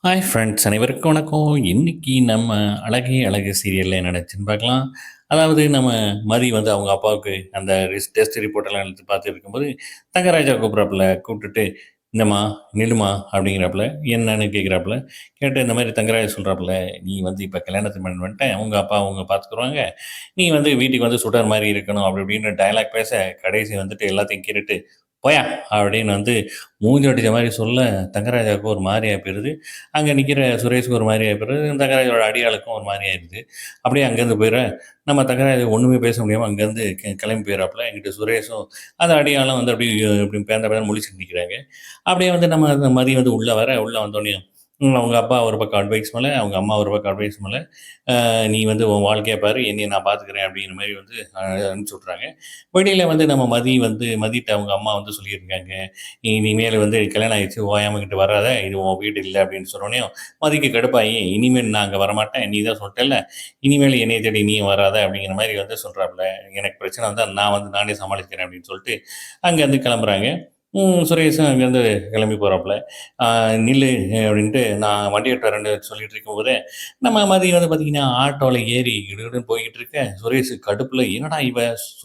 Hi friends அனைவருக்கும் வணக்கம். இன்னைக்கு நம்ம அழகே அழகு சீரியல்ல என்ன நடந்துச்சுன்னு பார்க்கலாம். அதாவது நம்ம மதி வந்து அவங்க அப்பாவுக்கு அந்த டெஸ்ட் ரிப்போர்ட் எல்லாம் எடுத்து பார்த்துட்டு இருக்கும்போது, தங்கராஜா கூப்பிட்றாப்புல. கூப்பிட்டுட்டு, "இந்தம்மா, நில்லுமா" அப்படிங்கிறாப்புல. என்னன்னு கேட்குறாப்புல. கேட்டு இந்த மாரி தங்கராஜ் சொல்றாப்புல, "நீ வந்து இப்ப கல்யாணத்துக்கு பண்ணிட்டு வந்துட்ட. உங்க அப்பா அவங்க பார்த்துக்குருவாங்க. நீ வந்து வீட்டுக்கு வந்து சுடர் மாரி இருக்கணும்." அப்படி இப்படின்னு டயலாக் பேச, கடைசி வந்துட்டு எல்லாத்தையும் கேட்டுட்டு, "போயா" அப்படின்னு வந்து மூஞ்சி அடிச்ச மாரி சொல்ல, தங்கராஜாவுக்கு ஒரு மாரி ஆயி போயிருது. அங்க நிக்கிற சுரேஷுக்கு ஒரு மாரி ஆயிப்போயிருது. தங்கராஜோட அடியாளுக்கும் ஒரு மாரி ஆயிருது. அப்படியே அங்கேருந்து போயிற, நம்ம தங்கராஜ் ஒண்ணுமே பேச முடியாம அங்கேருந்து கிளம்பி போயிறாப்புல. எங்கிட்டு சுரேஷும், அந்த அடியாளும் வந்து அப்படியே இப்படி பேந்த பேந்த முழிச்சுட்டு நிக்கிறாங்க. அப்படியே வந்து நம்ம மதி வந்து உள்ள வர, உள்ள வந்தோனயும், அவங்க அப்பா ஒரு பக்கம் அட்வைஸ் பண்ண, அவங்க அம்மா ஒரு பக்கம் அட்வைஸ் பண்ண, "நீ வந்து உன் வாழ்க்கைய பாரு, என்னைய நான் பார்த்துக்கிறேன்" அப்படிங்கிற மாரி வந்து அனுப்பிச்சு விட்றாங்க. வெளியில வந்து நம்ம மதி வந்து மதிட்ட அவங்க அம்மா வந்து சொல்லியிருக்காங்க, "இனிமேல் வந்து கல்யாணம் ஆயிடுச்சு, ஓயாம இங்கிட்டு வராத, இது உன் வீடு இல்ல" அப்படின்னு சொன்னோனயும், மதிக்கு கடுப்பாயி, "இனிமேல் நான் அங்க வரமாட்டேன். நீ தான் சொல்ட்டல்ல, இனிமேல் என்னைய தேடி நீயும் வராத" அப்படிங்கிற மாரி வந்து சொல்றாப்புல. "எனக்கு பிரச்சனை வந்தா நான் வந்து நானே சமாளிச்சுக்கிறேன்" அப்படின்னு சொல்லிட்டு, அங்கேருந்து கிளம்புறாங்க. சுரேஷும் அங்கேருந்து கிளம்பி போறாப்புல. "ஆ நில்லு" அப்படின்ட்டு நான் வண்டி எடுத்துட்டு வரேன்னு சொல்லிட்டு இருக்கும்போதே, நம்ம மதி வந்து பார்த்தீங்கன்னா, ஆட்டோல ஏறி கிடுகிடுன்னு போய்க்கிட்டு இருக்க, சுரேஷ் கடுப்புல, "என்னடா இவ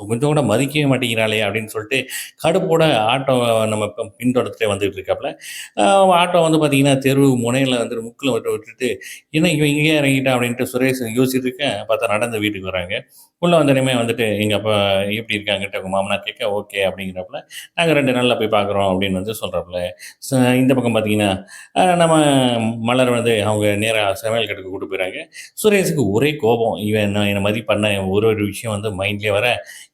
கொஞ்சம் கூட மதிக்கவே மாட்டேங்கிறாளே!" அப்படின்னு சொல்லிட்டு, கடுப்போட ஆட்டோ நம்ம பின்தொடர்ந்துட்டே வந்துட்டு இருக்காப்புல. அ ஆட்டோ வந்து பார்த்தீங்கன்னா, தெரு முனையில வந்து முக்குல விட்டுட்டு, "என்ன இவன் இங்கேயே இறங்கிட்டா?" அப்படின்ட்டு சுரேஷ் யோசிச்சுட்டு இருக்க, பார்த்தா நடந்து வீட்டுக்கு வராங்க. உள்ள வந்தோனமே வந்துட்டு, "எங்க அப்பா எப்படி இருக்காங்கன்ட்டு" உங்க மாமனார் கேட்க, "ஓகே" அப்படிங்கிறாப்புல. "நாங்க 2 நாள்ல போய் பார்க்குறோம்" அப்படின்னு வந்து சொல்றாப்புல. ச இந்த பக்கம் பார்த்தீங்கன்னா, நம்ம மலர் வந்து அவங்க நேரா சமையல் கட்டுக்கு கூட்டு போயிறாங்க. சுரேஷுக்கு ஒரே கோபம். இவன் என்ன மாரி பண்ண ஒரு ஒரு விஷயம் வந்து மைண்ட்லயே வர,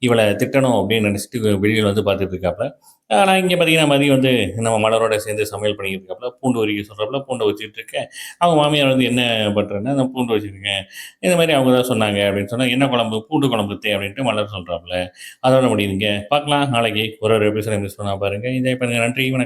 இவள திட்டணும் அப்படின்னு நினைச்சுட்டு வெளியில வந்து பார்த்துட்டு இருக்காப்புல. ஆனா இங்க பார்த்தீங்கன்னா, மதியம் வந்து நம்ம மலரோட சேர்ந்து சமையல் பண்ணிக்கிட்டு இருக்காப்புல. பூண்டு உரிக்க சொல்றாப்புல. பூண்ட உரிச்சுட்டு இருக்க, அவங்க மாமியார் வந்து, "என்ன பண்றேன்னா, "நான் பூண்டு வச்சிருக்கேன். இந்த மாரி அவங்க தான் சொன்னாங்க" அப்படின்னு சொன்னா, "என்ன குழம்பு?" "பூண்டு குழம்பு அத்தே" அப்படின்ட்டு மலர் சொல்றாப்புல. அதோட முடியுதுங்க. பார்க்கலாம் நாளைக்கு ஒரு ஒரு எபிசோட மிஸ் பண்ணாம பாருங்க. என்ஜாய் பண்ணுங்க. நன்றி. வணக்கம்.